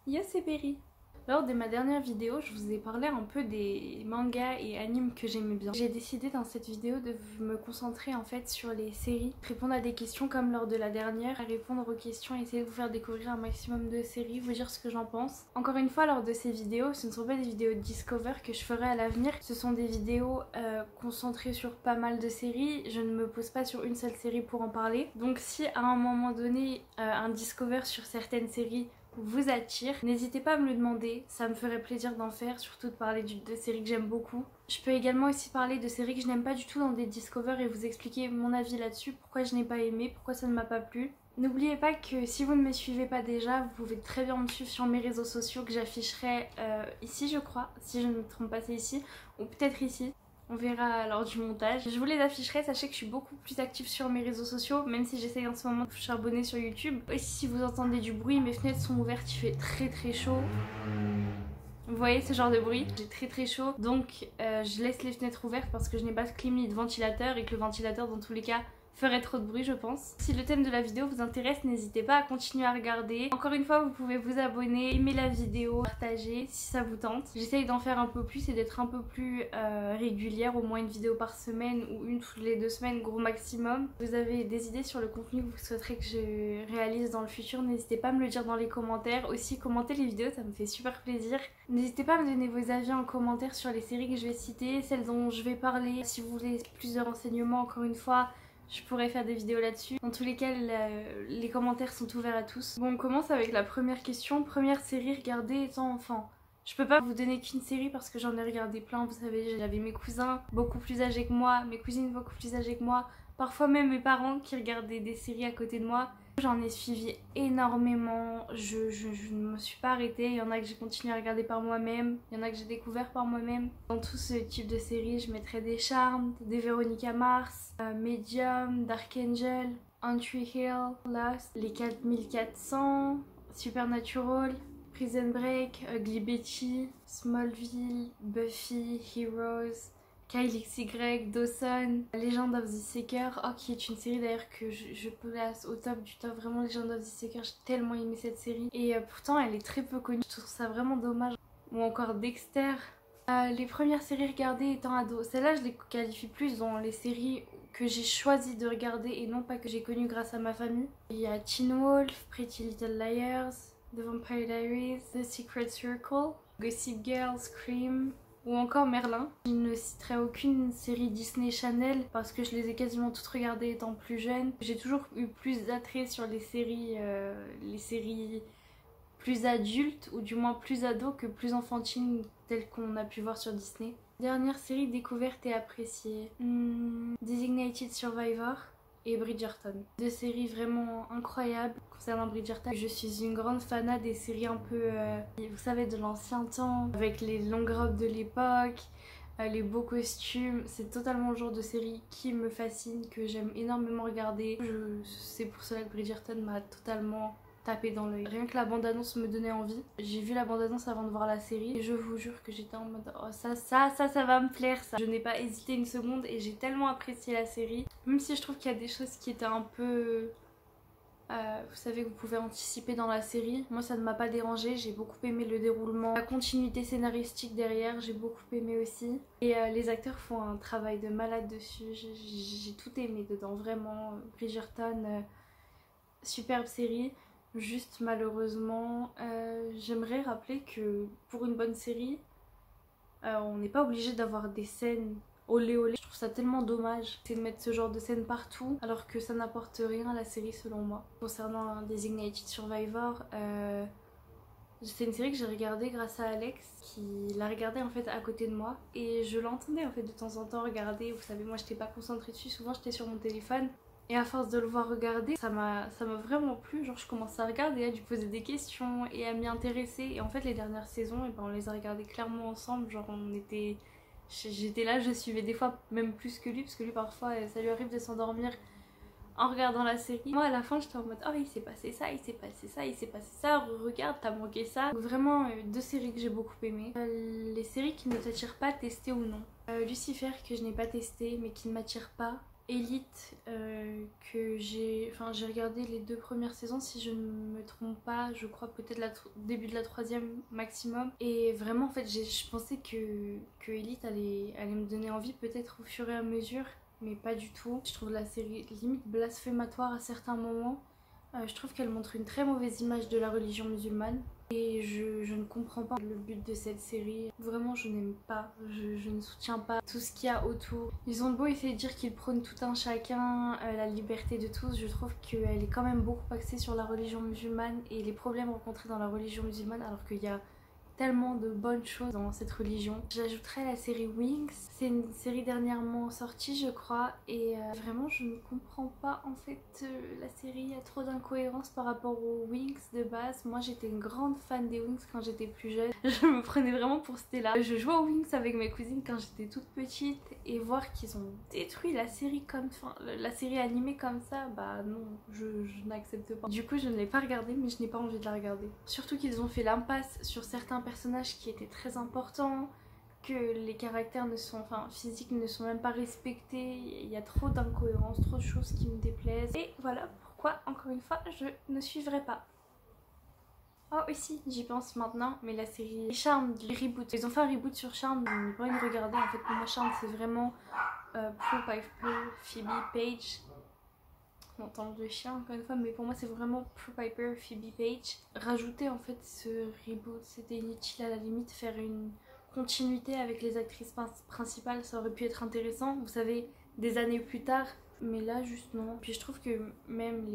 Yo, c'est Berry. Lors de ma dernière vidéo, je vous ai parlé un peu des mangas et animes que j'aimais bien. J'ai décidé dans cette vidéo de me concentrer en fait sur les séries, répondre à des questions comme lors de la dernière, répondre aux questions, essayer de vous faire découvrir un maximum de séries, vous dire ce que j'en pense. Encore une fois, lors de ces vidéos, ce ne sont pas des vidéos Discover que je ferai à l'avenir, ce sont des vidéos concentrées sur pas mal de séries. Je ne me pose pas sur une seule série pour en parler. Donc si à un moment donné, un Discover sur certaines séries vous attire, n'hésitez pas à me le demander, ça me ferait plaisir d'en faire, surtout de parler de séries que j'aime beaucoup. Je peux également aussi parler de séries que je n'aime pas du tout dans des Discover et vous expliquer mon avis là-dessus, pourquoi je n'ai pas aimé, pourquoi ça ne m'a pas plu. N'oubliez pas que si vous ne me suivez pas déjà, vous pouvez très bien me suivre sur mes réseaux sociaux que j'afficherai ici je crois, si je ne me trompe pas c'est ici, ou peut-être ici. On verra lors du montage. Je vous les afficherai, sachez que je suis beaucoup plus active sur mes réseaux sociaux, même si j'essaye en ce moment de charbonner sur YouTube. Aussi si vous entendez du bruit, mes fenêtres sont ouvertes, il fait très chaud. Vous voyez ce genre de bruit? J'ai très chaud, donc je laisse les fenêtres ouvertes parce que je n'ai pas de clim ni de ventilateur et que le ventilateur dans tous les cas ferait trop de bruit je pense. Si le thème de la vidéo vous intéresse, n'hésitez pas à continuer à regarder. Encore une fois, vous pouvez vous abonner, aimer la vidéo, partager si ça vous tente. J'essaye d'en faire un peu plus et d'être un peu plus régulière, au moins une vidéo par semaine ou une toutes les 2 semaines gros maximum. Vous avez des idées sur le contenu que vous souhaiterez que je réalise dans le futur, n'hésitez pas à me le dire dans les commentaires. Aussi commentez les vidéos, ça me fait super plaisir. N'hésitez pas à me donner vos avis en commentaire sur les séries que je vais citer, celles dont je vais parler. Si vous voulez plus de renseignements, encore une fois, je pourrais faire des vidéos là-dessus. Dans tous les cas, les commentaires sont ouverts à tous. Bon, on commence avec la première question. Première série regardée étant enfant. Je peux pas vous donner qu'une série parce que j'en ai regardé plein. Vous savez, j'avais mes cousins beaucoup plus âgés que moi, mes cousines beaucoup plus âgées que moi. Parfois même mes parents qui regardaient des séries à côté de moi. J'en ai suivi énormément, je ne me suis pas arrêtée, il y en a que j'ai continué à regarder par moi-même, il y en a que j'ai découvert par moi-même. Dans tout ce type de séries, je mettrais des Charmed, des Veronica Mars, Medium, Dark Angel, Country Hill, Lost, les 4400, Supernatural, Prison Break, Ugly Betty, Smallville, Buffy, Heroes, Kyle XY, Dawson, Legend of the Seeker, qui est une série d'ailleurs que je place au top du top, vraiment Legend of the Seeker, j'ai tellement aimé cette série et pourtant elle est très peu connue, je trouve ça vraiment dommage. Ou encore Dexter. Les premières séries regardées étant ado, celles-là je les qualifie plus dans les séries que j'ai choisi de regarder et non pas que j'ai connues grâce à ma famille. Il y a Teen Wolf, Pretty Little Liars, The Vampire Diaries, The Secret Circle, Gossip Girl, Scream, ou encore Merlin. Je ne citerai aucune série Disney Channel parce que je les ai quasiment toutes regardées étant plus jeune. J'ai toujours eu plus d'attrait sur les séries plus adultes ou du moins plus ados que plus enfantines telles qu'on a pu voir sur Disney. Dernière série découverte et appréciée, Designated Survivor et Bridgerton. Deux séries vraiment incroyables. Concernant Bridgerton, je suis une grande fanat des séries un peu, vous savez, de l'ancien temps, avec les longues robes de l'époque, les beaux costumes. C'est totalement le genre de série qui me fascine, que j'aime énormément regarder. C'est pour cela que Bridgerton m'a totalement tapé dans l'œil. Rien que la bande-annonce me donnait envie. J'ai vu la bande-annonce avant de voir la série et je vous jure que j'étais en mode oh ça va me plaire ça. Je n'ai pas hésité une seconde et j'ai tellement apprécié la série. Même si je trouve qu'il y a des choses qui étaient un peu... vous savez que vous pouvez anticiper dans la série. Moi ça ne m'a pas dérangé, j'ai beaucoup aimé le déroulement. La continuité scénaristique derrière, j'ai beaucoup aimé aussi. Et les acteurs font un travail de malade dessus. J'ai tout aimé dedans, vraiment. Bridgerton, superbe série. Juste malheureusement, j'aimerais rappeler que pour une bonne série, on n'est pas obligé d'avoir des scènes olé olé. Je trouve ça tellement dommage de mettre ce genre de scènes partout alors que ça n'apporte rien à la série selon moi. Concernant Designated Survivor, c'est une série que j'ai regardée grâce à Alex qui l'a regardée en fait à côté de moi et je l'entendais en fait de temps en temps regarder. Vous savez, moi j'étais pas concentrée dessus, souvent j'étais sur mon téléphone. Et à force de le voir regarder, ça m'a vraiment plu. Genre je commençais à regarder, à lui poser des questions et à m'y intéresser. Et en fait les dernières saisons, et ben, on les a regardées clairement ensemble. Genre j'étais là, je suivais des fois même plus que lui. Parce que lui parfois ça lui arrive de s'endormir en regardant la série. Moi à la fin j'étais en mode oh il s'est passé ça, il s'est passé ça, il s'est passé ça. Regarde, t'as manqué ça. Donc vraiment deux séries que j'ai beaucoup aimées. Les séries qui ne t'attirent pas, tester ou non. Lucifer que je n'ai pas testé mais qui ne m'attire pas. Elite que j'ai regardé les 2 premières saisons si je ne me trompe pas, je crois peut-être début de la 3e maximum, et vraiment en fait je pensais que Elite allait me donner envie peut-être au fur et à mesure, mais pas du tout. Je trouve la série limite blasphématoire à certains moments. Je trouve qu'elle montre une très mauvaise image de la religion musulmane. Et je ne comprends pas le but de cette série. Vraiment, je n'aime pas, je ne soutiens pas tout ce qu'il y a autour. Ils ont beau essayer de dire qu'ils prônent tout un chacun, la liberté de tous, je trouve qu'elle est quand même beaucoup axée sur la religion musulmane et les problèmes rencontrés dans la religion musulmane, alors qu'il y a tellement de bonnes choses dans cette religion. J'ajouterais la série Wings, c'est une série dernièrement sortie je crois, et vraiment je ne comprends pas en fait la série, il y a trop d'incohérences par rapport aux Wings de base. Moi j'étais une grande fan des Wings quand j'étais plus jeune, je me prenais vraiment pour Stella. Je jouais aux Wings avec mes cousines quand j'étais toute petite, et voir qu'ils ont détruit la série la série animée comme ça, bah non, je n'accepte pas. Du coup je ne l'ai pas regardée, mais je n'ai pas envie de la regarder. Surtout qu'ils ont fait l'impasse sur certains personnages qui étaient très importants, que les caractères physiques ne sont même pas respectés, il y a trop d'incohérences, trop de choses qui me déplaisent, et voilà pourquoi encore une fois je ne suivrai pas. Oh aussi, j'y pense maintenant, mais la série Charmed, le reboot, ils ont fait un reboot sur Charmed, je n'ai pas envie de regarder. En fait pour moi Charmed c'est vraiment Prue Piper, Phoebe, Paige. On entend le chien encore une fois, mais pour moi c'est vraiment Prue Piper, Phoebe, Paige. Rajouter en fait ce reboot, c'était inutile, à la limite faire une continuité avec les actrices principales, ça aurait pu être intéressant, vous savez, des années plus tard, mais là juste non. Puis je trouve que même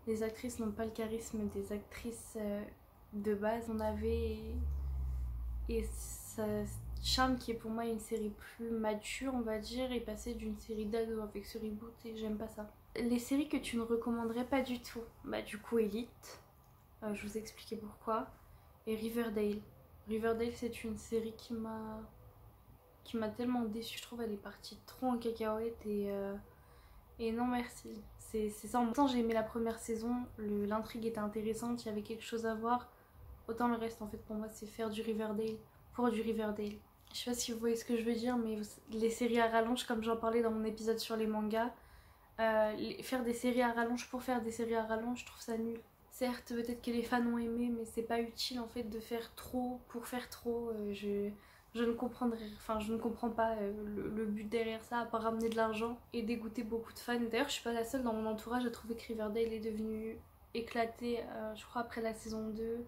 les actrices n'ont pas le charisme des actrices de base on avait, et ça, Charmed, qui est pour moi une série plus mature on va dire, est passée d'une série d'ado avec ce reboot, et j'aime pas ça. Les séries que tu ne recommanderais pas du tout, bah du coup Elite, je vous ai expliqué pourquoi, et Riverdale. Riverdale c'est une série qui m'a tellement déçue, je trouve elle est partie trop en cacahuète, et non merci. C'est ça, en même temps j'ai aimé la première saison, l'intrigue était intéressante, il y avait quelque chose à voir, autant le reste en fait pour moi c'est faire du Riverdale pour du Riverdale. Je sais pas si vous voyez ce que je veux dire, mais les séries à rallonge, comme j'en parlais dans mon épisode sur les mangas, faire des séries à rallonge pour faire des séries à rallonge, je trouve ça nul. Certes, peut-être que les fans ont aimé, mais c'est pas utile en fait de faire trop pour faire trop. Je ne je ne comprends pas le but derrière ça, à part ramener de l'argent et dégoûter beaucoup de fans. D'ailleurs, je suis pas la seule dans mon entourage à trouver que Riverdale est devenu éclaté, je crois après la saison 2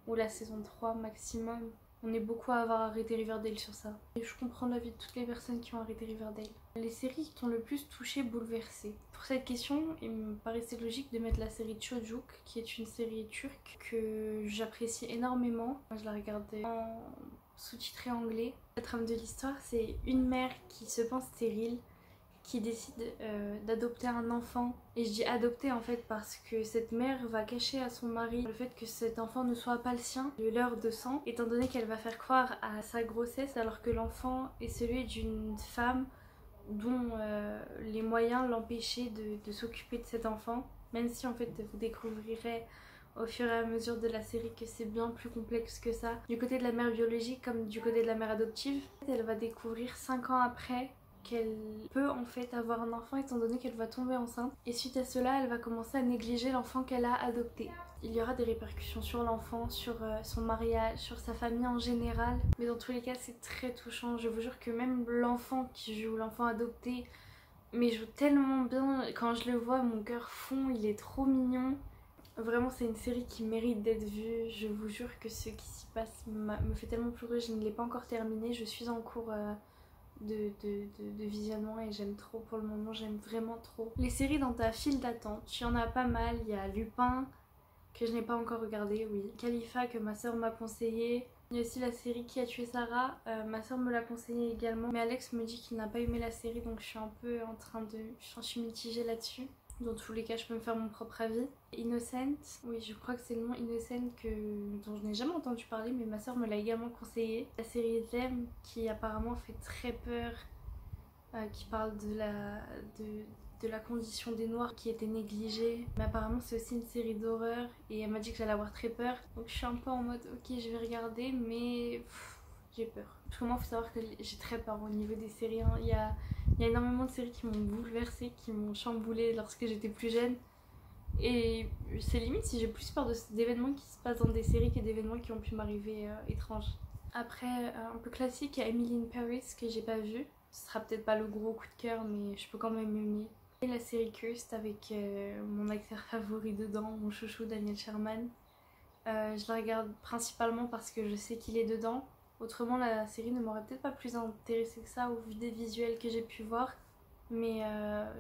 ou la saison 3 maximum. On est beaucoup à avoir arrêté Riverdale sur ça. Et je comprends l'avis de toutes les personnes qui ont arrêté Riverdale. Les séries qui t'ont le plus touché, bouleversé. Pour cette question, il me paraissait logique de mettre la série Çocuk, qui est une série turque que j'apprécie énormément. Moi, je la regardais en sous-titré anglais. La trame de l'histoire, c'est une mère qui se pense stérile, qui décide d'adopter un enfant. Et je dis adopter en fait parce que cette mère va cacher à son mari le fait que cet enfant ne soit pas le sien, de leur de sang, étant donné qu'elle va faire croire à sa grossesse alors que l'enfant est celui d'une femme dont les moyens l'empêchaient de s'occuper de cet enfant. Même si en fait vous découvrirez au fur et à mesure de la série que c'est bien plus complexe que ça, du côté de la mère biologique comme du côté de la mère adoptive. Elle va découvrir 5 ans après qu'elle peut en fait avoir un enfant étant donné qu'elle va tomber enceinte, et suite à cela elle va commencer à négliger l'enfant qu'elle a adopté. Il y aura des répercussions sur l'enfant, sur son mariage, sur sa famille en général, mais dans tous les cas c'est très touchant. Je vous jure que même l'enfant qui joue, l'enfant adopté, mais joue tellement bien, quand je le vois mon cœur fond, il est trop mignon. Vraiment c'est une série qui mérite d'être vue, je vous jure que ce qui s'y passe me fait tellement pleurer. Je ne l'ai pas encore terminé, je suis en cours de visionnement et j'aime trop pour le moment, j'aime vraiment trop. Les séries dans ta file d'attente, il y en a pas mal. Il y a Lupin que je n'ai pas encore regardé, oui. Khalifa que ma soeur m'a conseillé. Il y a aussi la série Qui a tué Sarah, ma soeur me l'a conseillé également, mais Alex me dit qu'il n'a pas aimé la série, donc je suis un peu en train de... Je suis mitigée là-dessus. Dans tous les cas, je peux me faire mon propre avis. Innocent, oui, je crois que c'est le nom Innocent dont je n'ai jamais entendu parler, mais ma soeur me l'a également conseillé. La série Them, qui apparemment fait très peur, qui parle de la condition des Noirs qui était négligée. Mais apparemment, c'est aussi une série d'horreur, et elle m'a dit que j'allais avoir très peur. Donc je suis un peu en mode, ok, je vais regarder, mais j'ai peur. Parce que moi, il faut savoir que j'ai très peur au niveau des séries, hein. Il y a énormément de séries qui m'ont bouleversée, qui m'ont chamboulée lorsque j'étais plus jeune. Et c'est limite si j'ai plus peur d'événements qui se passent dans des séries que d'événements qui ont pu m'arriver étranges. Après, un peu classique, il y a Emily in Paris que j'ai pas vu. Ce sera peut-être pas le gros coup de cœur, mais je peux quand même aimer. Et la série Cursed avec mon acteur favori dedans, mon chouchou Daniel Sherman. Je la regarde principalement parce que je sais qu'il est dedans. Autrement, la série ne m'aurait peut-être pas plus intéressée que ça au vu des visuels que j'ai pu voir. Mais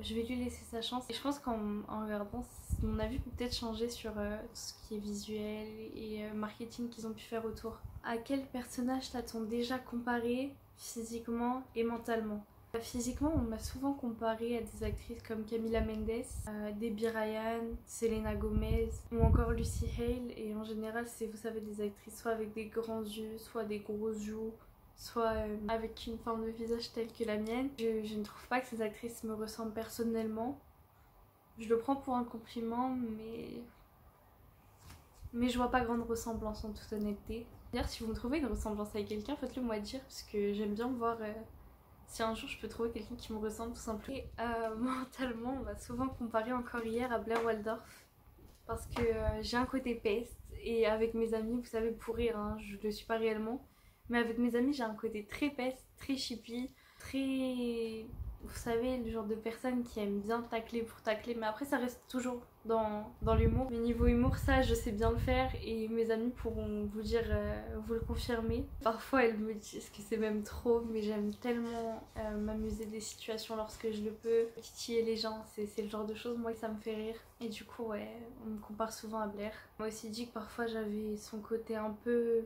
je vais lui laisser sa chance. Et je pense qu'en regardant, mon avis peut peut-être changer sur tout ce qui est visuel et marketing qu'ils ont pu faire autour. À quel personnage t'as-t-on déjà comparé physiquement et mentalement? Physiquement, on m'a souvent comparé à des actrices comme Camila Mendes, Debbie Ryan, Selena Gomez ou encore Lucy Hale. Et en général, c'est, vous savez, des actrices soit avec des grands yeux, soit des grosses joues, soit avec une forme de visage telle que la mienne. Je ne trouve pas que ces actrices me ressemblent personnellement. Je le prends pour un compliment, mais je vois pas grande ressemblance en toute honnêteté. D'ailleurs, si vous me trouvez une ressemblance avec quelqu'un, faites-le moi dire, parce que j'aime bien voir si un jour je peux trouver quelqu'un qui me ressemble tout simplement. Et mentalement, on va souvent comparer encore hier à Blair Waldorf, parce que j'ai un côté peste, et avec mes amis, vous savez, pour rire, hein, je le suis pas réellement, mais avec mes amis, j'ai un côté très peste, très chippie, très... Vous savez, le genre de personne qui aime bien tacler pour tacler, mais après ça reste toujours dans l'humour. Mais niveau humour, ça je sais bien le faire et mes amis pourront vous dire, vous le confirmer. Parfois elles me disent que c'est même trop, mais j'aime tellement m'amuser des situations lorsque je le peux. Titiller les gens, c'est le genre de choses moi que ça me fait rire. Et du coup ouais, on me compare souvent à Blair. Moi aussi dit que parfois j'avais son côté un peu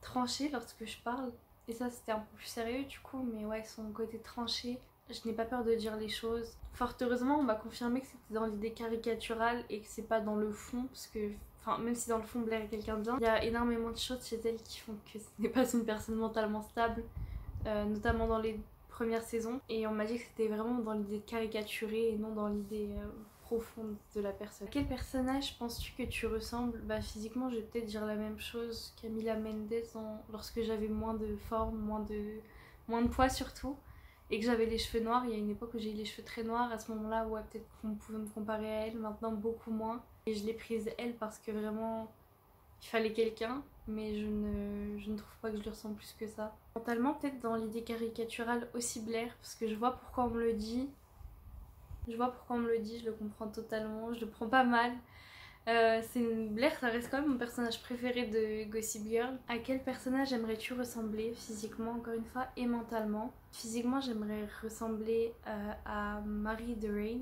tranché lorsque je parle. Et ça c'était un peu plus sérieux du coup, mais ouais, son côté tranché. Je n'ai pas peur de dire les choses. Fort heureusement, on m'a confirmé que c'était dans l'idée caricaturale et que c'est pas dans le fond, parce que, enfin, même si dans le fond Blair est quelqu'un de bien, il y a énormément de choses chez elle qui font que ce n'est pas une personne mentalement stable, notamment dans les premières saisons. Et on m'a dit que c'était vraiment dans l'idée de caricaturer et non dans l'idée profonde de la personne. À quel personnage penses-tu que tu ressembles? Bah physiquement, je vais peut-être dire la même chose qu'Amila Mendes lorsque j'avais moins de forme, moins de poids surtout, et que j'avais les cheveux noirs. Il y a une époque où j'ai eu les cheveux très noirs, à ce moment-là, ouais, peut-être qu'on pouvait me comparer à elle, maintenant beaucoup moins. Et je l'ai prise elle parce que vraiment, il fallait quelqu'un, mais je ne trouve pas que je lui ressemble plus que ça. Mentalement, peut-être dans l'idée caricaturale aussi Blair, parce que je vois pourquoi on me le dit. Je vois pourquoi on me le dit, je le comprends totalement, je le prends pas mal. Blair, ça reste quand même mon personnage préféré de Gossip Girl. À quel personnage aimerais-tu ressembler physiquement, encore une fois, et mentalement? Physiquement, j'aimerais ressembler à Marie de Rain,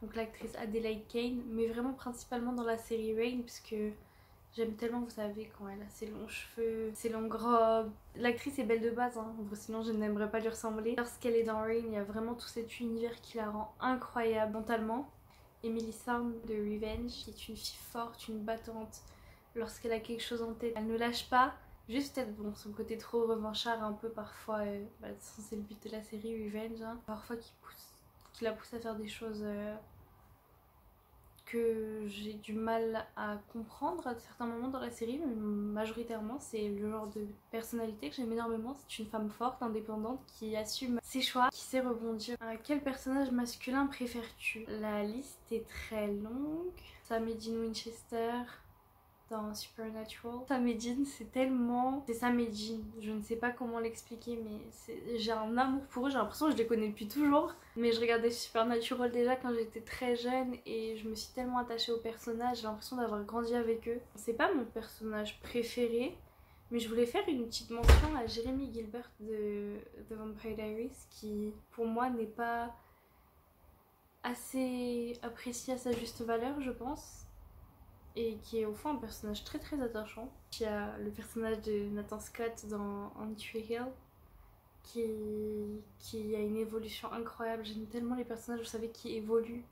donc l'actrice Adelaide Kane, mais vraiment principalement dans la série Rain, puisque j'aime tellement, vous savez, quand elle a ses longs cheveux, ses longues robes. L'actrice est belle de base, hein, sinon je n'aimerais pas lui ressembler. Lorsqu'elle est dans Rain, il y a vraiment tout cet univers qui la rend incroyable mentalement. Emily Thorne de Revenge, qui est une fille forte, une battante. Lorsqu'elle a quelque chose en tête, elle ne lâche pas. Juste peut-être bon, son côté trop revanchard un peu parfois, c'est le but de la série Revenge, hein, parfois qui la pousse à faire des choses que j'ai du mal à comprendre à certains moments dans la série, mais majoritairement c'est le genre de personnalité que j'aime énormément. C'est une femme forte, indépendante, qui assume ses choix, qui sait rebondir. Quel personnage masculin préfères-tu? La liste est très longue. Sammy Dean Winchester dans Supernatural. Sam et Dean, c'est tellement... C'est Sam et Dean, je ne sais pas comment l'expliquer, mais j'ai un amour pour eux, j'ai l'impression que je les connais depuis toujours. Mais je regardais Supernatural déjà quand j'étais très jeune et je me suis tellement attachée aux personnages, j'ai l'impression d'avoir grandi avec eux. C'est pas mon personnage préféré, mais je voulais faire une petite mention à Jeremy Gilbert de Vampire Diaries, qui pour moi n'est pas assez apprécié à sa juste valeur, je pense. Et qui est au fond un personnage très très attachant. Il y a le personnage de Nathan Scott dans On Tree Hill qui a une évolution incroyable. J'aime tellement les personnages, vous savez, qui évoluent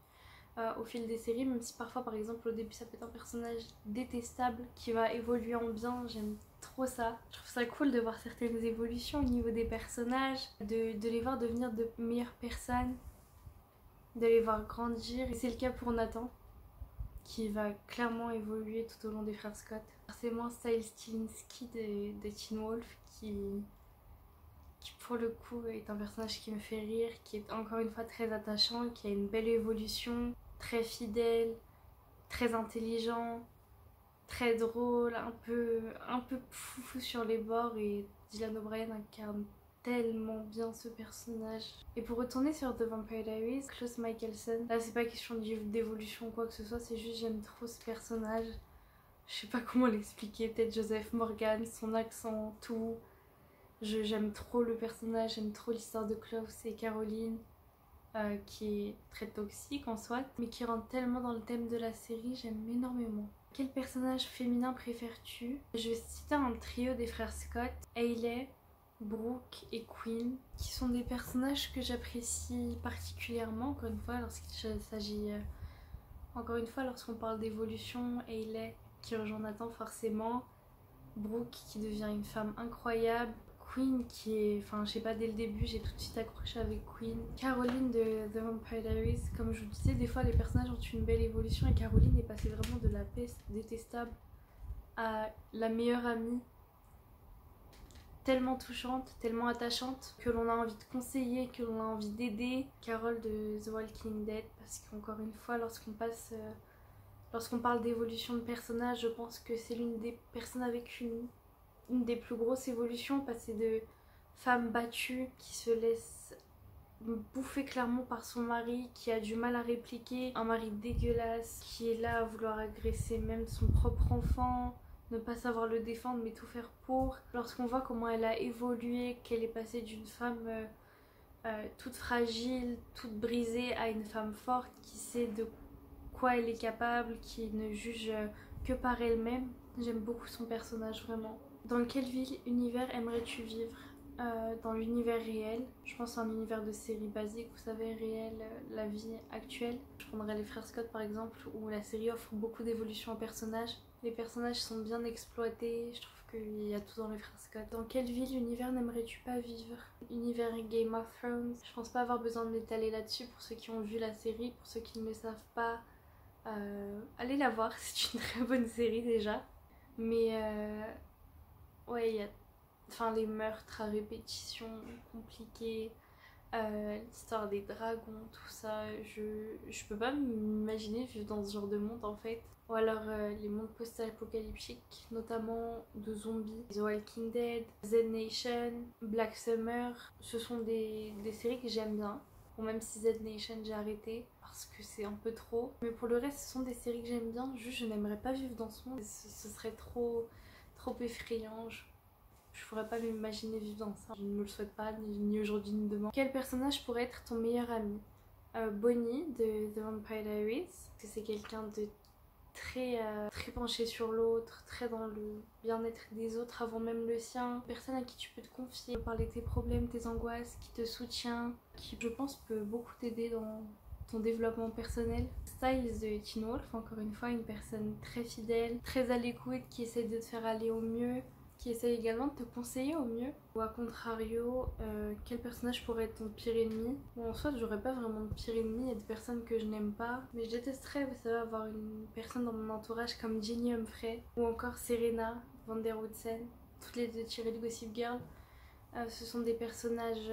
au fil des séries, même si parfois par exemple au début ça peut être un personnage détestable qui va évoluer en bien. J'aime trop ça. Je trouve ça cool de voir certaines évolutions au niveau des personnages, de les voir devenir de meilleures personnes, de les voir grandir. Et c'est le cas pour Nathan, qui va clairement évoluer tout au long des frères Scott. Forcément Styles Stilinski de Teen Wolf qui pour le coup est un personnage qui me fait rire, qui est encore une fois très attachant, qui a une belle évolution, très fidèle, très intelligent, très drôle, un peu foufou sur les bords, et Dylan O'Brien incarne tellement bien ce personnage. Et pour retourner sur The Vampire Diaries, Klaus Mikaelsen, là c'est pas question d'évolution ou quoi que ce soit, c'est juste j'aime trop ce personnage. Je sais pas comment l'expliquer, peut-être Joseph Morgan, son accent, tout. J'aime trop le personnage, j'aime trop l'histoire de Klaus et Caroline, qui est très toxique en soi, mais qui rentre tellement dans le thème de la série, j'aime énormément. Quel personnage féminin préfères-tu? Je vais citer un trio des frères Scott, Hayley, Brooke et Quinn, qui sont des personnages que j'apprécie particulièrement, encore une fois, lorsqu'il s'agit... encore une fois, lorsqu'on parle d'évolution, Hayley qui rejoint Nathan forcément, Brooke qui devient une femme incroyable, Queen qui est, enfin je sais pas, dès le début j'ai tout de suite accroché avec Queen. Caroline de The Vampire Diaries, comme je vous disais, des fois les personnages ont une belle évolution et Caroline est passée vraiment de la peste détestable à la meilleure amie, tellement touchante, tellement attachante, que l'on a envie de conseiller, que l'on a envie d'aider. Carol de The Walking Dead, parce qu'encore une fois lorsqu'on parle d'évolution de personnage, je pense que c'est l'une des personnes avec une des plus grosses évolutions, passer de femme battue qui se laisse bouffer clairement par son mari, qui a du mal à répliquer, un mari dégueulasse, qui est là à vouloir agresser même son propre enfant, ne pas savoir le défendre mais tout faire pour. Lorsqu'on voit comment elle a évolué, qu'elle est passée d'une femme toute fragile, toute brisée, à une femme forte qui sait de quoi elle est capable, qui ne juge que par elle-même. J'aime beaucoup son personnage, vraiment. Dans quelle ville, univers aimerais-tu vivre? Dans l'univers réel, je pense à un univers de série basique, vous savez, réel, la vie actuelle. Je prendrais les frères Scott par exemple, où la série offre beaucoup d'évolution aux personnages. Les personnages sont bien exploités, je trouve qu'il y a tout dans les frères Scott. Dans quelle ville, univers n'aimerais-tu pas vivre? Univers Game of Thrones. Je pense pas avoir besoin de m'étaler là-dessus pour ceux qui ont vu la série, pour ceux qui ne le savent pas. Allez la voir, c'est une très bonne série déjà. Mais ouais, il y a les meurtres à répétition compliqués, l'histoire des dragons, tout ça. Je peux pas m'imaginer vivre dans ce genre de monde en fait. Ou alors les mondes post-apocalyptiques, notamment de zombies, The Walking Dead, Z Nation, Black Summer. Ce sont des séries que j'aime bien. Bon, même si Z Nation j'ai arrêté parce que c'est un peu trop. Mais pour le reste, ce sont des séries que j'aime bien. Juste, je n'aimerais pas vivre dans ce monde. Ce serait trop effrayant. Je pourrais pas m'imaginer vivre dans ça. Je ne me le souhaite pas, ni aujourd'hui ni demain. Quel personnage pourrait être ton meilleur ami? Bonnie de The Vampire Diaries. Parce que c'est quelqu'un de très penché sur l'autre, très dans le bien-être des autres avant même le sien. Personne à qui tu peux te confier, parler de tes problèmes, tes angoisses, qui te soutient, qui je pense peut beaucoup t'aider dans ton développement personnel. Styles de Teen Wolf, encore une fois, une personne très fidèle, très à l'écoute, qui essaie de te faire aller au mieux, qui essaie également de te conseiller au mieux. Ou à contrario, quel personnage pourrait être ton pire ennemi? Bon, en soi, j'aurais pas vraiment de pire ennemi, il y a des personnes que je n'aime pas, mais je détesterais, vous savez, avoir une personne dans mon entourage comme Ginny Humphrey ou encore Serena Van der Woodsen, toutes les deux tirées de Gossip Girl. Ce sont des personnages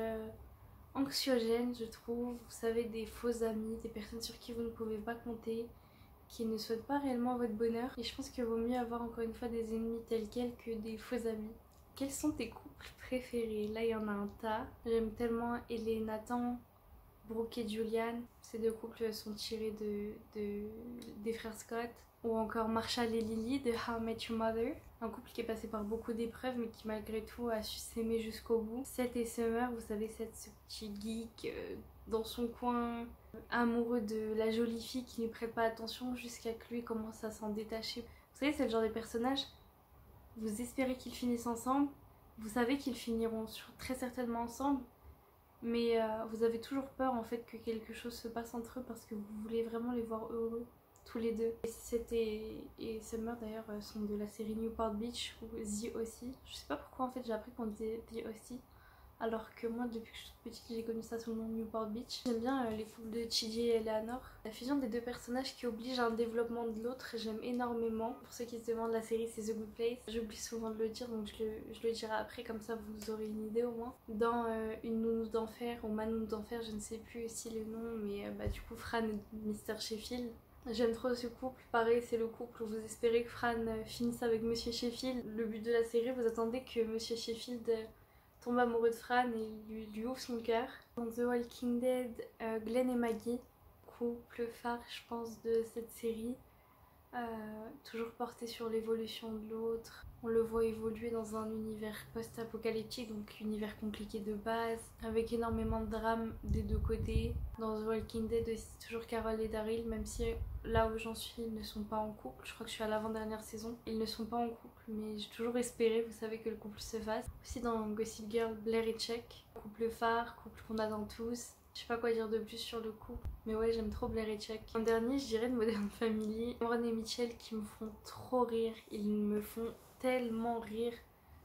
anxiogènes, je trouve, vous savez, des faux amis, des personnes sur qui vous ne pouvez pas compter, qui ne souhaitent pas réellement votre bonheur. Et je pense qu'il vaut mieux avoir encore une fois des ennemis tels quels que des faux amis. Quels sont tes couples préférés? Là, il y en a un tas. J'aime tellement Ellie et Nathan, Brooke et Julian. Ces deux couples sont tirés des frères Scott. Ou encore Marshall et Lily de How I Met Your Mother. Un couple qui est passé par beaucoup d'épreuves mais qui malgré tout a su s'aimer jusqu'au bout. Seth et Summer, vous savez, Seth, ce petit geek dans son coin, amoureux de la jolie fille qui ne prête pas attention jusqu'à que lui commence à s'en détacher. Vous savez, c'est le genre de personnage, vous espérez qu'ils finissent ensemble, vous savez qu'ils finiront très certainement ensemble, mais vous avez toujours peur en fait que quelque chose se passe entre eux parce que vous voulez vraiment les voir heureux tous les deux. Et Summer d'ailleurs sont de la série Newport Beach ou The aussi. Je sais pas pourquoi en fait j'ai appris qu'on disait The aussi. Alors que moi, depuis que je suis toute petite, j'ai connu ça sous le nom de Newport Beach. J'aime bien les couples de Chidi et Eleanor. La fusion des deux personnages qui oblige à un développement de l'autre, j'aime énormément. Pour ceux qui se demandent, la série c'est The Good Place. J'oublie souvent de le dire, donc je le dirai après, comme ça vous aurez une idée au moins. Dans Une nounou d'enfer, ou Ma nounou d'enfer, je ne sais plus aussi le nom, mais du coup Fran et Mr. Sheffield. J'aime trop ce couple, pareil c'est le couple où vous espérez que Fran finisse avec Monsieur Sheffield. Le but de la série, vous attendez que Monsieur Sheffield tombe amoureux de Fran et lui ouvre son cœur. Dans The Walking Dead, Glenn et Maggie, couple phare je pense de cette série. Toujours porté sur l'évolution de l'autre. On le voit évoluer dans un univers post-apocalyptique, donc univers compliqué de base, avec énormément de drames des deux côtés. Dans The Walking Dead aussi, toujours Carol et Daryl, même si là où j'en suis, ils ne sont pas en couple. Je crois que je suis à l'avant-dernière saison. Ils ne sont pas en couple, mais j'ai toujours espéré, vous savez, que le couple se fasse. Aussi dans Gossip Girl, Blair et Chuck, couple phare, couple qu'on attend tous. Je sais pas quoi dire de plus sur le couple, mais ouais, j'aime trop Blair et Chuck. En dernier, je dirais de Modern Family, Warren et Mitchell qui me font trop rire. Ils me font tellement rire.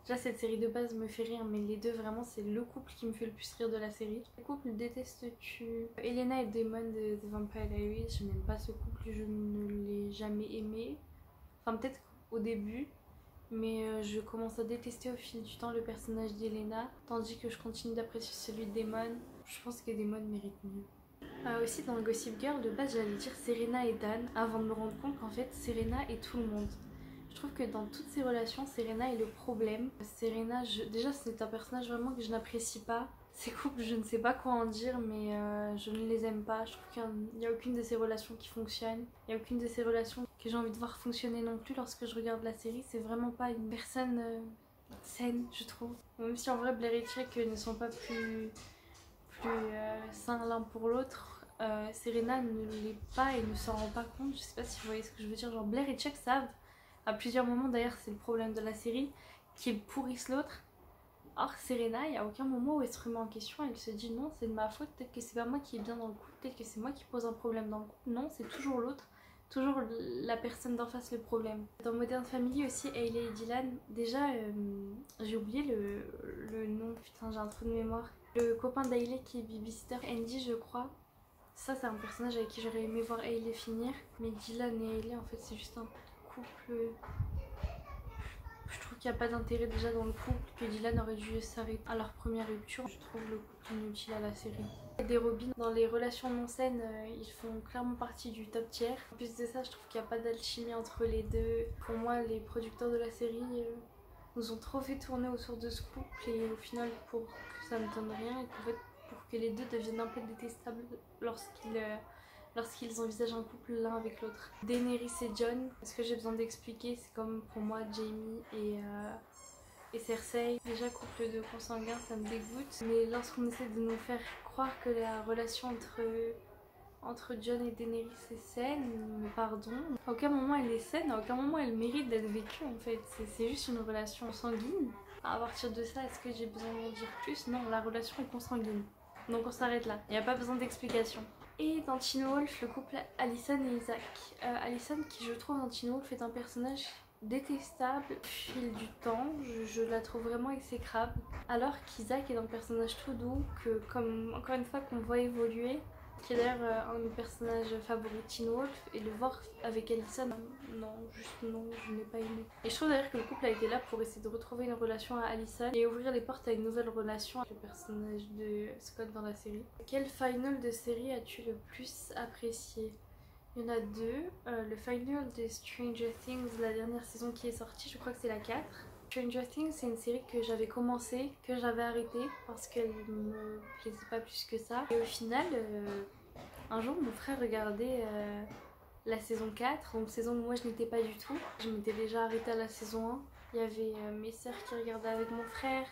Déjà, cette série de base me fait rire, mais les deux, vraiment, c'est le couple qui me fait le plus rire de la série. Le couple détestes-tu? Elena et Damon de The Vampire Diaries, je n'aime pas ce couple, je ne l'ai jamais aimé. Enfin, peut-être au début, mais je commence à détester au fil du temps le personnage d'Elena, tandis que je continue d'apprécier celui de Damon. Je pense que Damon mérite mieux. Aussi dans Gossip Girl, de base j'allais dire Serena et Dan, avant de me rendre compte qu'en fait Serena est tout le monde. Je trouve que dans toutes ces relations, Serena est le problème. Serena, déjà c'est un personnage vraiment que je n'apprécie pas. Ces couples, je ne sais pas quoi en dire, mais je ne les aime pas. Je trouve qu'il n'y a aucune de ces relations qui fonctionne. Il n'y a aucune de ces relations que j'ai envie de voir fonctionner non plus lorsque je regarde la série. C'est vraiment pas une personne saine, je trouve. Même si en vrai Blair et Chuck ne sont pas plus sains l'un pour l'autre, Serena ne l'est pas et ne s'en rend pas compte. Je sais pas si vous voyez ce que je veux dire. Genre Blair et Chuck savent, à plusieurs moments d'ailleurs, c'est le problème de la série, qu'ils pourrissent l'autre. Or Serena, il n'y a aucun moment où elle se remet en question, elle se dit non, c'est de ma faute, peut-être que c'est pas moi qui est bien dans le couple, peut-être que c'est moi qui pose un problème dans le couple. Non, c'est toujours l'autre, toujours la personne d'en face le problème. Dans Modern Family aussi, Hailey et Dylan, déjà j'ai oublié le nom, putain j'ai un trou de mémoire. Le copain d'Hailey qui est babysitter, Andy je crois. Ça c'est un personnage avec qui j'aurais aimé voir Hailey finir. Mais Dylan et Hailey en fait c'est juste un couple... Je trouve qu'il n'y a pas d'intérêt déjà dans le couple, que Dylan aurait dû s'arrêter à leur première rupture. Je trouve le couple inutile à la série. Des Robin, dans les relations non saines, ils font clairement partie du top tier. En plus de ça, je trouve qu'il n'y a pas d'alchimie entre les deux. Pour moi, les producteurs de la série nous ont trop fait tourner autour de ce couple et au final, pour que ça ne donne rien et qu'en fait, pour que les deux deviennent un peu détestables lorsqu'ils envisagent un couple l'un avec l'autre. Daenerys et Jon, ce que j'ai besoin d'expliquer, c'est comme pour moi Jaime et Cersei. Déjà couple de consanguins, ça me dégoûte, mais lorsqu'on essaie de nous faire croire que la relation entre Jon et Daenerys est saine, pardon, à aucun moment elle est saine, à aucun moment elle mérite d'être vécue en fait, c'est juste une relation sanguine. À partir de ça, est-ce que j'ai besoin d'en dire plus? Non, la relation est consanguine. Donc on s'arrête là, il n'y a pas besoin d'explication. Et dans Teen Wolf, le couple Allison et Isaac. Allison qui je trouve dans Teen Wolf est un personnage détestable au fil du temps, je la trouve vraiment exécrable. Alors qu'Isaac est un personnage tout doux, que comme encore une fois qu'on voit évoluer, qui est d'ailleurs un de mes personnages favoris de Teen Wolf, et le voir avec Allison, non, juste non, je n'ai pas aimé. Et je trouve d'ailleurs que le couple a été là pour essayer de retrouver une relation à Allison et ouvrir les portes à une nouvelle relation avec le personnage de Scott dans la série. Quel final de série as-tu le plus apprécié? Il y en a deux. Le final de Stranger Things, la dernière saison qui est sortie, je crois que c'est la 4. Stranger Things, c'est une série que j'avais commencé, que j'avais arrêtée parce qu'elle me plaisait pas plus que ça. Et au final, un jour, mon frère regardait la saison 4, donc saison où moi je n'étais pas du tout. Je m'étais déjà arrêtée à la saison 1. Il y avait mes sœurs qui regardaient avec mon frère,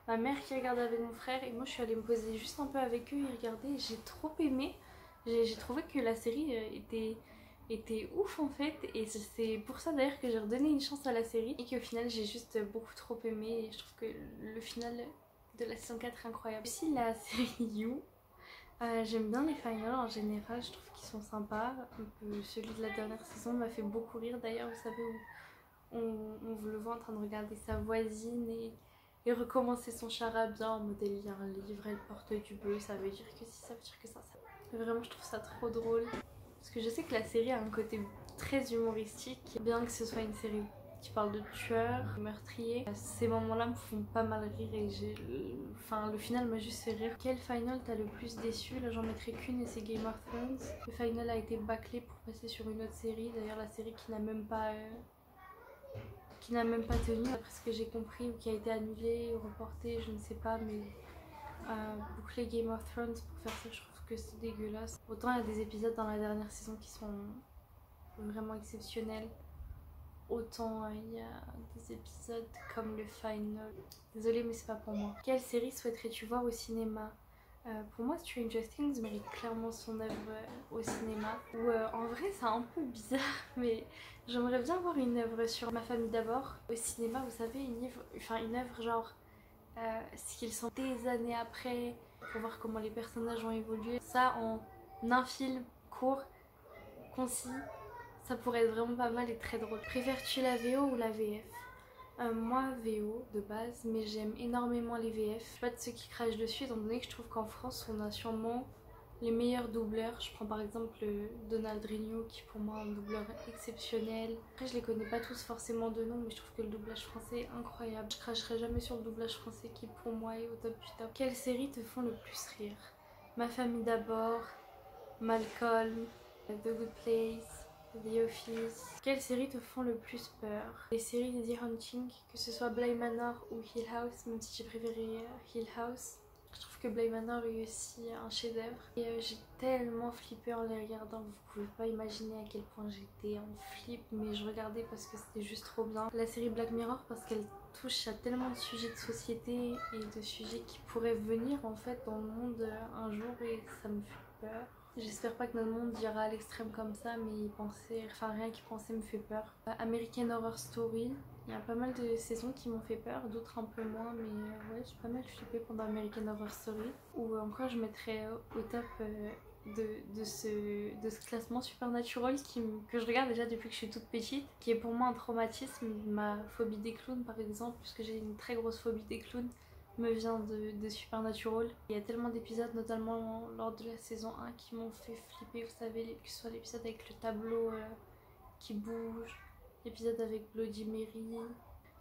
ma mère qui regardait avec mon frère, et moi je suis allée me poser juste un peu avec eux et regarder. J'ai trop aimé. J'ai trouvé que la série était ouf en fait, et c'est pour ça d'ailleurs que j'ai redonné une chance à la série et qu'au final j'ai juste beaucoup trop aimé, et je trouve que le final de la saison 4 est incroyable. Aussi la série You, j'aime bien les finals en général, je trouve qu'ils sont sympas. Celui de la dernière saison m'a fait beaucoup rire d'ailleurs, vous savez, où on le voit en train de regarder sa voisine et recommencer son charabia en mode elle lit un livre, elle porte du bleu, ça veut dire que si, ça veut dire que ça. Mais vraiment je trouve ça trop drôle. Parce que je sais que la série a un côté très humoristique, bien que ce soit une série qui parle de tueurs, de meurtriers. Ces moments-là me font pas mal rire et le final m'a juste fait rire. Quel final t'as le plus déçu? Là j'en mettrai qu'une et c'est Game of Thrones. Le final a été bâclé pour passer sur une autre série, d'ailleurs la série qui n'a même pas tenu d'après ce que j'ai compris, ou qui a été annulée ou reportée, je ne sais pas, mais boucler Game of Thrones pour faire ça, je trouve que c'est dégueulasse. Autant il y a des épisodes dans la dernière saison qui sont vraiment exceptionnels, autant il y a des épisodes comme le final. Désolée mais c'est pas pour moi. Quelle série souhaiterais-tu voir au cinéma? Pour moi Stranger Things mérite clairement son œuvre au cinéma. Ou en vrai c'est un peu bizarre mais j'aimerais bien voir une œuvre sur Ma famille d'abord au cinéma. Vous savez, une œuvre genre ce qu'ils sont des années après, pour voir comment les personnages ont évolué. Ça en un film court, concis, ça pourrait être vraiment pas mal et très drôle. Préfères-tu la VO ou la VF? Moi VO de base, mais j'aime énormément les VF. Je suis pas de ceux qui crachent dessus étant donné que je trouve qu'en France on a sûrement les meilleurs doubleurs. Je prends par exemple Donald Rigno qui pour moi est un doubleur exceptionnel. Après je les connais pas tous forcément de nom, mais je trouve que le doublage français est incroyable. Je cracherai jamais sur le doublage français qui pour moi est au top du top. Quelles séries te font le plus rire? Ma famille d'abord, Malcolm, The Good Place, The Office. Quelles séries te font le plus peur? Les séries de The Haunting, que ce soit Bly Manor ou Hill House, même si j'ai préféré Hill House. Je trouve que Bly Manor est aussi un chef-d'œuvre. Et j'ai tellement flippé en les regardant, vous pouvez pas imaginer à quel point j'étais en flip, mais je regardais parce que c'était juste trop bien. La série Black Mirror parce qu'elle touche à tellement de sujets de société et de sujets qui pourraient venir en fait dans le monde un jour et ça me fait peur. J'espère pas que notre monde ira à l'extrême comme ça, mais rien qu'y penser me fait peur. American Horror Story, il y a pas mal de saisons qui m'ont fait peur, d'autres un peu moins, mais ouais, j'ai pas mal flippé pendant American Horror Story. Ou encore, je mettrais au top de ce classement Supernatural que je regarde déjà depuis que je suis toute petite, qui est pour moi un traumatisme. Ma phobie des clowns, par exemple, puisque j'ai une très grosse phobie des clowns, me vient de Supernatural. Il y a tellement d'épisodes, notamment lors de la saison 1, qui m'ont fait flipper. Vous savez, que ce soit l'épisode avec le tableau qui bouge, l'épisode avec Bloody Mary.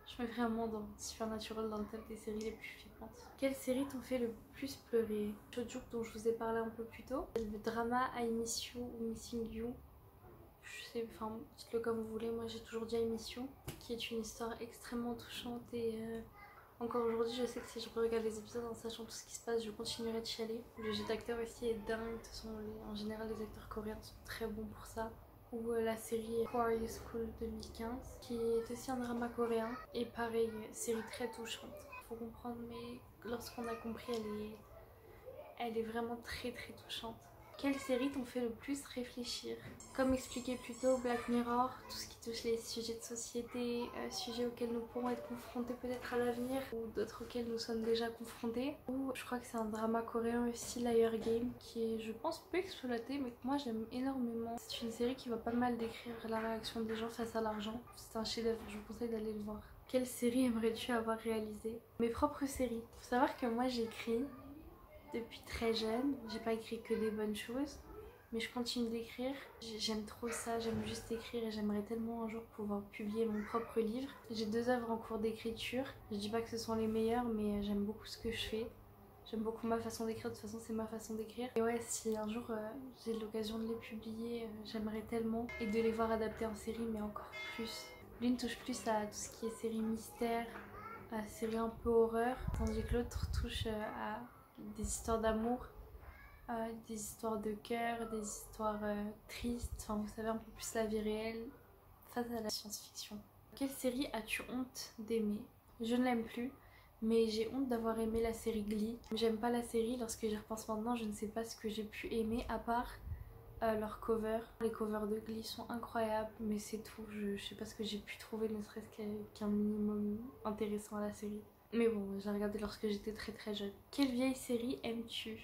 Je mets vraiment dans Supernatural dans le top des séries les plus flippantes. Quelle série t'ont fait le plus pleurer? Shoujo dont je vous ai parlé un peu plus tôt. Le drama I Miss You ou Missing You. Je sais, enfin, dites-le comme vous voulez. Moi j'ai toujours dit I Miss You, qui est une histoire extrêmement touchante et encore aujourd'hui, je sais que si je regarde les épisodes en sachant tout ce qui se passe, je continuerai de chialer. Le jeu d'acteur aussi est dingue. De toute façon, en général, les acteurs coréens sont très bons pour ça. Ou la série Quarry School 2015, qui est aussi un drama coréen. Et pareil, série très touchante. Faut comprendre, mais lorsqu'on a compris, elle est vraiment très très touchante. Quelles séries t'ont fait le plus réfléchir? Comme expliqué plus tôt, Black Mirror, tout ce qui touche les sujets de société, sujets auxquels nous pourrons être confrontés peut-être à l'avenir, ou d'autres auxquels nous sommes déjà confrontés. Ou je crois que c'est un drama coréen aussi, Liar Game, qui est je pense peu exploité, mais que moi j'aime énormément. C'est une série qui va pas mal décrire la réaction des gens face à l'argent. C'est un chef-d'œuvre, je vous conseille d'aller le voir. Quelle série aimerais-tu avoir réalisée? Mes propres séries. Faut savoir que moi j'écris depuis très jeune, j'ai pas écrit que des bonnes choses, mais je continue d'écrire. J'aime trop ça, j'aime juste écrire et j'aimerais tellement un jour pouvoir publier mon propre livre. J'ai 2 œuvres en cours d'écriture, je dis pas que ce sont les meilleures, mais j'aime beaucoup ce que je fais. J'aime beaucoup ma façon d'écrire, de toute façon c'est ma façon d'écrire. Et ouais, si un jour j'ai l'occasion de les publier, j'aimerais tellement. Et de les voir adaptés en série, mais encore plus. L'une touche plus à tout ce qui est série mystère, à série un peu horreur, tandis que l'autre touche à des histoires d'amour, des histoires de cœur, des histoires tristes, enfin vous savez un peu plus la vie réelle face à la science-fiction. Quelle série as-tu honte d'aimer? Je ne l'aime plus, mais j'ai honte d'avoir aimé la série Glee. J'aime pas la série, lorsque j'y repense maintenant, je ne sais pas ce que j'ai pu aimer à part leurs covers. Les covers de Glee sont incroyables, mais c'est tout. Je sais pas ce que j'ai pu trouver, ne serait-ce qu'un minimum intéressant à la série. Mais bon, j'ai regardé lorsque j'étais très très jeune. Quelle vieille série aimes-tu?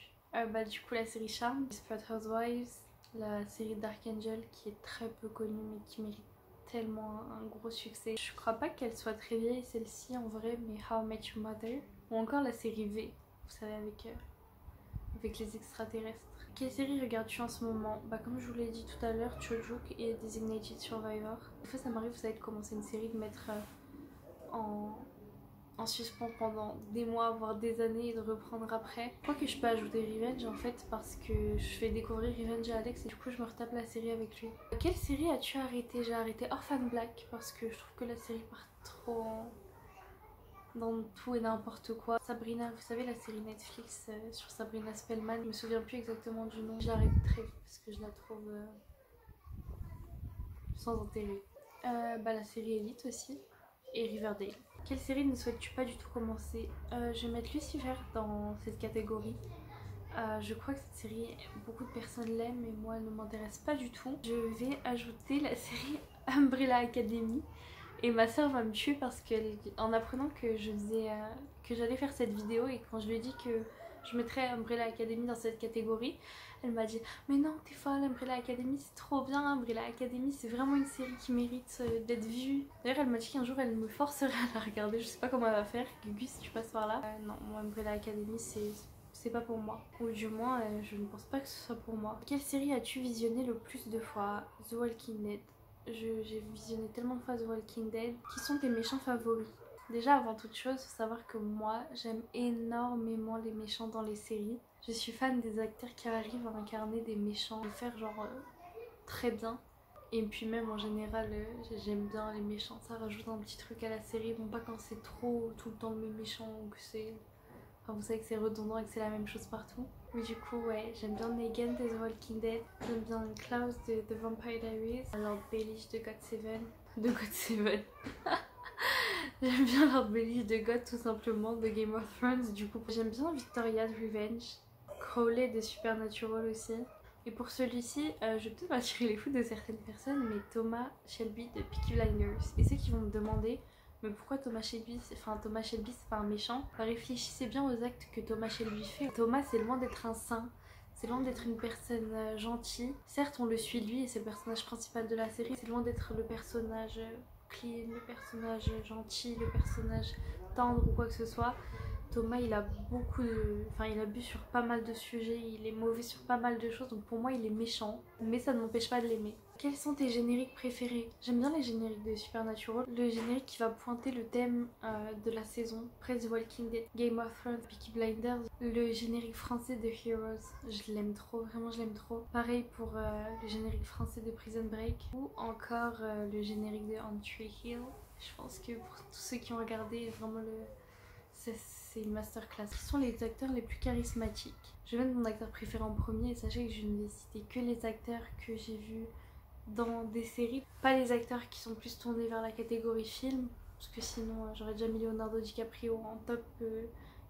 Du coup la série Charmed, Desperate Housewives, la série Dark Angel qui est très peu connue mais qui mérite tellement un gros succès. Je crois pas qu'elle soit très vieille celle-ci en vrai, mais How I Met Your Mother. Ou encore la série V, vous savez, avec les extraterrestres. Quelle série regardes-tu en ce moment? Bah comme je vous l'ai dit tout à l'heure, Chojuk et Designated Survivor. Des fois ça m'arrive, vous savez, de commencer une série, de mettre en suspens pendant des mois, voire des années et de reprendre après. Je crois que je peux ajouter Revenge en fait parce que je fais découvrir Revenge à Alex et du coup je me retape la série avec lui. Quelle série as-tu arrêté? J'ai arrêté Orphan Black parce que je trouve que la série part trop dans tout et n'importe quoi. Sabrina, vous savez la série Netflix sur Sabrina Spellman, je me souviens plus exactement du nom. J'ai arrêté très vite parce que je la trouve sans intérêt. Bah la série Elite aussi et Riverdale. Quelle série ne souhaites-tu pas du tout commencer? Je vais mettre Lucifer dans cette catégorie. Je crois que cette série, beaucoup de personnes l'aiment mais moi elle ne m'intéresse pas du tout. Je vais ajouter la série Umbrella Academy. Et ma soeur va me tuer parce qu'en apprenant que que j'allais faire cette vidéo et quand je lui ai dit que je mettrais Umbrella Academy dans cette catégorie, elle m'a dit mais non t'es folle, Umbrella Academy c'est trop bien, Umbrella Academy c'est vraiment une série qui mérite d'être vue. D'ailleurs elle m'a dit qu'un jour elle me forcerait à la regarder, je sais pas comment elle va faire. Gugu si tu passes par là. Non, moi Umbrella Academy c'est pas pour moi, ou du moins je ne pense pas que ce soit pour moi. Quelle série as-tu visionné le plus de fois? The Walking Dead. J'ai visionné tellement de fois The Walking Dead. Qui sont tes méchants favoris? Déjà avant toute chose, faut savoir que moi j'aime énormément les méchants dans les séries. Je suis fan des acteurs qui arrivent à incarner des méchants, le faire genre très bien. Et puis même en général j'aime bien les méchants, ça rajoute un petit truc à la série. Bon pas quand c'est trop tout le temps le même méchant ou que c'est... Enfin, vous savez que c'est redondant et que c'est la même chose partout. Mais du coup, ouais, j'aime bien Negan de The Walking Dead. J'aime bien Klaus de The Vampire Diaries. Lord Baelish de God7. De God7. J'aime bien Lord Baelish de God tout simplement, de Game of Thrones. Du coup, j'aime bien Victoria's Revenge. Crowley de Supernatural aussi. Et pour celui-ci, je vais peut-être m'attirer les foudres de certaines personnes, mais Thomas Shelby de Peaky Blinders. Et ceux qui vont me demander mais pourquoi Thomas Shelby, c'est pas un méchant? Réfléchissez bien aux actes que Thomas Shelby fait. Thomas c'est loin d'être un saint, c'est loin d'être une personne gentille. Certes on le suit lui et c'est le personnage principal de la série. C'est loin d'être le personnage clean, le personnage gentil, le personnage tendre ou quoi que ce soit. Thomas il a il abuse sur pas mal de sujets, il est mauvais sur pas mal de choses, donc pour moi il est méchant, mais ça ne m'empêche pas de l'aimer. Quels sont tes génériques préférés? J'aime bien les génériques de Supernatural, le générique qui va pointer le thème de la saison, après The Walking Dead, Game of Thrones, Peaky Blinders, le générique français de Heroes, je l'aime trop, vraiment je l'aime trop. Pareil pour le générique français de Prison Break, ou encore le générique de On Tree Hill. Je pense que pour tous ceux qui ont regardé, vraiment c'est une masterclass. Qui sont les acteurs les plus charismatiques? Je vais mettre mon acteur préféré en premier et sachez que je ne vais citer que les acteurs que j'ai vus dans des séries, pas les acteurs qui sont plus tournés vers la catégorie film, parce que sinon j'aurais déjà mis Leonardo DiCaprio en top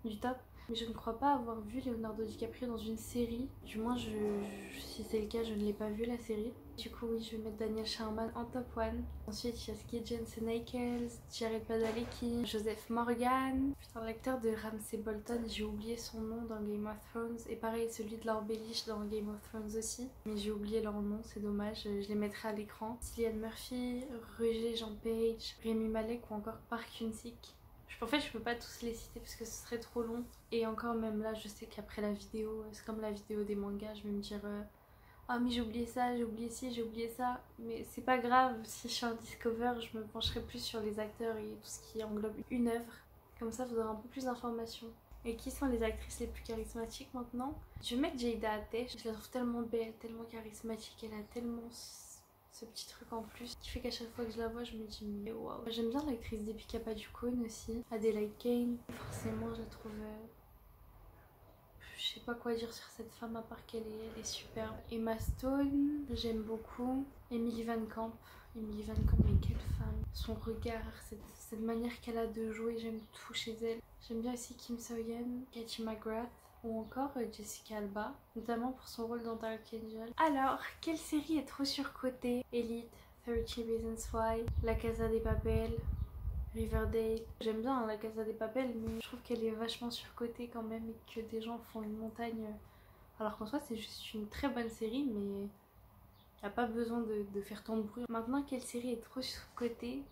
du top. Mais je ne crois pas avoir vu Leonardo DiCaprio dans une série, du moins si c'est le cas je ne l'ai pas vu la série. Du coup oui, je vais mettre Daniel Sherman en top 1. Ensuite il y a Skid Jensen Ackles, Jared Padalecki, Joseph Morgan. Putain, l'acteur de Ramsay Bolton, j'ai oublié son nom dans Game of Thrones. Et pareil celui de Lord Baelish dans Game of Thrones aussi. Mais j'ai oublié leur nom, c'est dommage, je les mettrai à l'écran. Cillian Murphy, Roger Jean Page, Rami Malek ou encore Park Hyun-sik. En fait je peux pas tous les citer parce que ce serait trop long. Et encore même là je sais qu'après la vidéo, c'est comme la vidéo des mangas, je vais me dire ah mais j'ai oublié ça, j'ai oublié ci, j'ai oublié ça. Mais c'est pas grave, si je suis en Discover je me pencherai plus sur les acteurs et tout ce qui englobe une œuvre. Comme ça vous aurez un peu plus d'informations. Et qui sont les actrices les plus charismatiques maintenant? Je vais mettre Jada Atesh, je la trouve tellement belle, tellement charismatique, elle a tellement ce petit truc en plus qui fait qu'à chaque fois que je la vois je me dis mais waouh. J'aime bien l'actrice Deepika Padukone aussi, Adelaide Kane, forcément je la trouve je sais pas quoi dire sur cette femme à part qu'elle est superbe. Emma Stone, j'aime beaucoup. Emily Van Camp, mais quelle femme. Son regard, cette manière qu'elle a de jouer, j'aime tout chez elle. J'aime bien aussi Kim So-yeon, Katie McGrath ou encore Jessica Alba, notamment pour son rôle dans Dark Angel. Alors, quelle série est trop surcotée? Elite, 30 Reasons Why, La Casa de Papel, Riverdale. J'aime bien La Casa de Papel, mais je trouve qu'elle est vachement surcotée quand même et que des gens font une montagne. Alors qu'en soi, c'est juste une très bonne série, mais n'y a pas besoin de faire tant de bruit. Maintenant, quelle série est trop sous-cotée?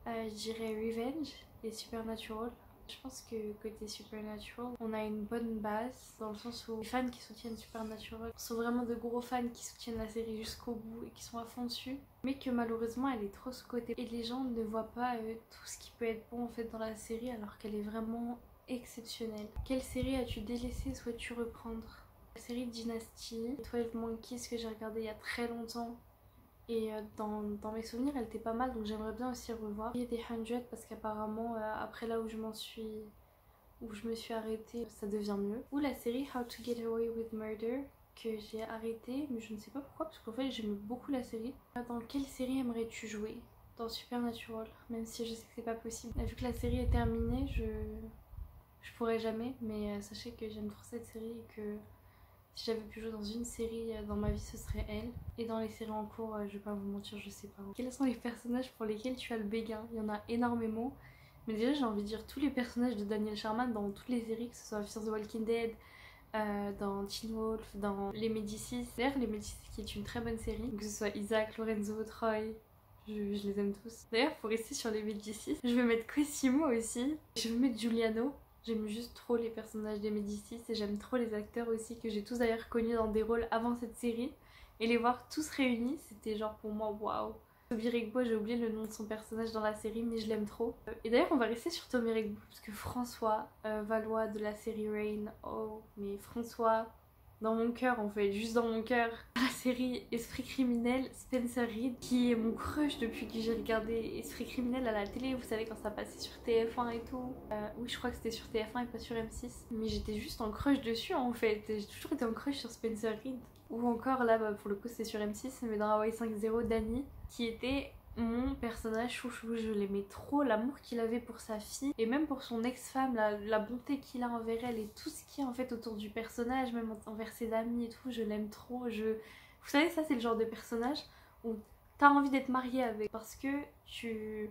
Je dirais Revenge et Supernatural. Je pense que côté Supernatural, on a une bonne base dans le sens où les fans qui soutiennent Supernatural sont vraiment de gros fans qui soutiennent la série jusqu'au bout et qui sont à fond dessus, mais que malheureusement elle est trop sous-cotée et les gens ne voient pas tout ce qui peut être bon en fait dans la série alors qu'elle est vraiment exceptionnelle. Quelle série as-tu délaissée, souhaites-tu reprendre? La série Dynasty, 12 Monkeys que j'ai regardé il y a très longtemps. Et dans mes souvenirs, elle était pas mal, donc j'aimerais bien aussi revoir. Il y a des 100 parce qu'apparemment, après là où je me suis arrêtée, ça devient mieux. Ou la série How to Get Away with Murder que j'ai arrêtée, mais je ne sais pas pourquoi, parce qu'en fait j'aime beaucoup la série. Dans quelle série aimerais-tu jouer? Dans Supernatural, même si je sais que c'est pas possible. Vu que la série est terminée, je pourrais jamais, mais sachez que j'aime trop cette série et que si j'avais pu jouer dans une série dans ma vie, ce serait elle. Et dans les séries en cours, je vais pas vous mentir, je sais pas. Quels sont les personnages pour lesquels tu as le béguin? Il y en a énormément. Mais déjà, j'ai envie de dire tous les personnages de Daniel Sherman dans toutes les séries, que ce soit Fear the Walking Dead, dans Teen Wolf, dans Les Médicis. D'ailleurs, Les Médicis qui est une très bonne série. Que ce soit Isaac, Lorenzo, Troy, je les aime tous. D'ailleurs, pour rester sur Les Médicis, je vais mettre Cosimo aussi. Je vais mettre Giuliano. J'aime juste trop les personnages des Médicis et j'aime trop les acteurs aussi que j'ai tous d'ailleurs connus dans des rôles avant cette série. Et les voir tous réunis, c'était genre pour moi waouh. Toby Rigbo, j'ai oublié le nom de son personnage dans la série mais je l'aime trop. Et d'ailleurs on va rester sur Toby Rigbo parce que François Valois de la série Rain, oh mais François dans mon cœur en fait, juste dans mon cœur. La série Esprit criminel, Spencer Reid qui est mon crush depuis que j'ai regardé Esprit criminel à la télé, vous savez quand ça passait sur TF1 et tout. Oui je crois que c'était sur TF1 et pas sur M6, mais j'étais juste en crush dessus en fait, j'ai toujours été en crush sur Spencer Reid. Ou encore là bah, pour le coup c'était sur M6 mais dans Hawaii 5-0 Danny qui était mon personnage chouchou, je l'aimais trop, l'amour qu'il avait pour sa fille et même pour son ex-femme, la bonté qu'il a envers elle et tout ce qui est en fait autour du personnage, même envers ses amis et tout, je l'aime trop. Vous savez, ça c'est le genre de personnage où t'as envie d'être marié avec parce que tu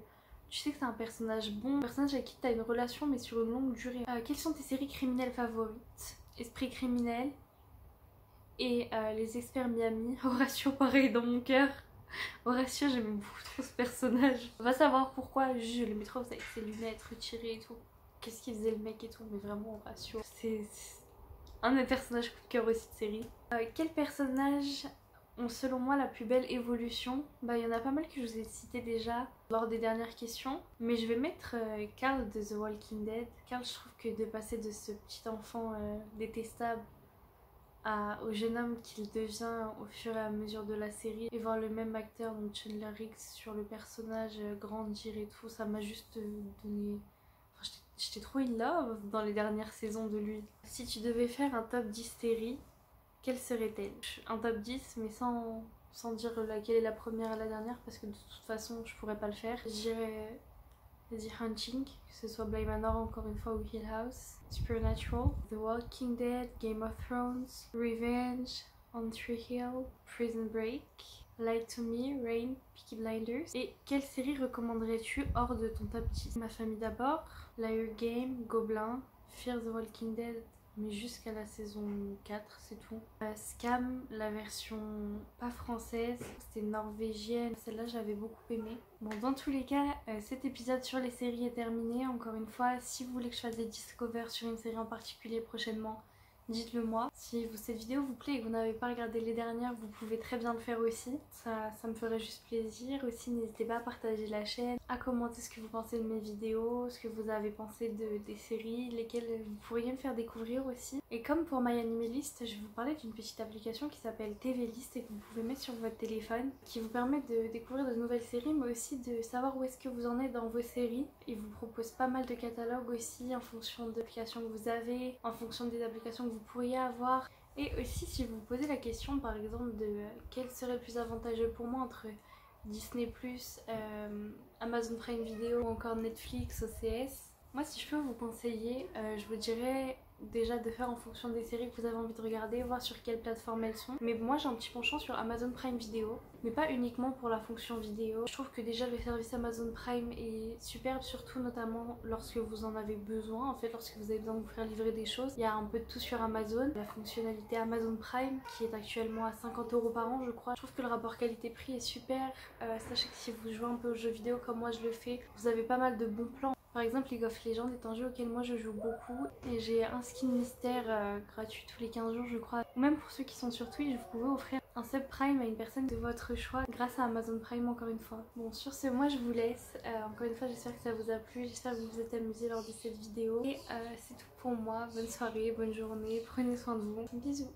sais que c'est un personnage bon, un personnage avec qui t'as une relation mais sur une longue durée. Quelles sont tes séries criminelles favorites? Esprit criminel et Les Experts Miami, Horatio pareil dans mon cœur. Horatio, j'aimais beaucoup trop ce personnage. On va savoir pourquoi, je l'aimais trop avec ses lunettes retirées et tout. Qu'est-ce qu'il faisait le mec et tout, mais vraiment Horatio. C'est un de mes personnages coup de cœur aussi de série. Quels personnages ont selon moi la plus belle évolution? Bah il y en a pas mal que je vous ai cité déjà lors des dernières questions. Mais je vais mettre Carl de The Walking Dead. Carl, je trouve que de passer de ce petit enfant détestable au jeune homme qu'il devient au fur et à mesure de la série et voir le même acteur donc Chandler Riggs sur le personnage grandir et tout, ça m'a juste donné... Enfin, j'étais trop in love dans les dernières saisons de lui. Si tu devais faire un top 10 séries, quelle serait-elle? Un top 10 mais sans dire laquelle est la première et la dernière parce que de toute façon je pourrais pas le faire. Je dirais The Hunting, que ce soit Bly Manor encore une fois ou Hill House, Supernatural, The Walking Dead, Game of Thrones, Revenge, On Tree Hill, Prison Break, Lie to Me, Rain, Peaky Blinders. Et quelle série recommanderais-tu hors de ton top 10? Ma famille d'abord, Liar Game, Gobelin, Fear the Walking Dead, mais jusqu'à la saison 4 c'est tout. Scam, la version pas française, c'était norvégienne, celle-là j'avais beaucoup aimé. Bon dans tous les cas cet épisode sur les séries est terminé. Encore une fois si vous voulez que je fasse des discovers sur une série en particulier prochainement, dites-le moi. Si cette vidéo vous plaît et que vous n'avez pas regardé les dernières, vous pouvez très bien le faire aussi. Ça me ferait juste plaisir. Aussi n'hésitez pas à partager la chaîne, à commenter ce que vous pensez de mes vidéos, ce que vous avez pensé des séries, lesquelles vous pourriez me faire découvrir aussi. Et comme pour My Anime List, je vais vous parler d'une petite application qui s'appelle TV List et que vous pouvez mettre sur votre téléphone, qui vous permet de découvrir de nouvelles séries mais aussi de savoir où est-ce que vous en êtes dans vos séries. Il vous propose pas mal de catalogues aussi en fonction de l'application que vous avez, en fonction des applications que vous pourriez avoir. Et aussi si vous vous posez la question par exemple de quel serait le plus avantageux pour moi entre Disney+, Amazon Prime Video ou encore Netflix, OCS. Moi si je peux vous conseiller, je vous dirais déjà de faire en fonction des séries que vous avez envie de regarder, voir sur quelle plateforme elles sont. Mais moi j'ai un petit penchant sur Amazon Prime Video, mais pas uniquement pour la fonction vidéo. Je trouve que déjà le service Amazon Prime est superbe, surtout notamment lorsque vous en avez besoin, en fait lorsque vous avez besoin de vous faire livrer des choses. Il y a un peu de tout sur Amazon. La fonctionnalité Amazon Prime qui est actuellement à 50 € par an je crois. Je trouve que le rapport qualité-prix est super. Sachez que si vous jouez un peu aux jeux vidéo comme moi je le fais, vous avez pas mal de bons plans. Par exemple, League of Legends est un jeu auquel moi je joue beaucoup et j'ai un skin mystère gratuit tous les 15 jours je crois. Ou même pour ceux qui sont sur Twitch, vous pouvez offrir un sub Prime à une personne de votre choix grâce à Amazon Prime encore une fois. Bon, sur ce, moi je vous laisse. Encore une fois, j'espère que ça vous a plu, j'espère que vous vous êtes amusés lors de cette vidéo. Et c'est tout pour moi. Bonne soirée, bonne journée, prenez soin de vous. Bisous.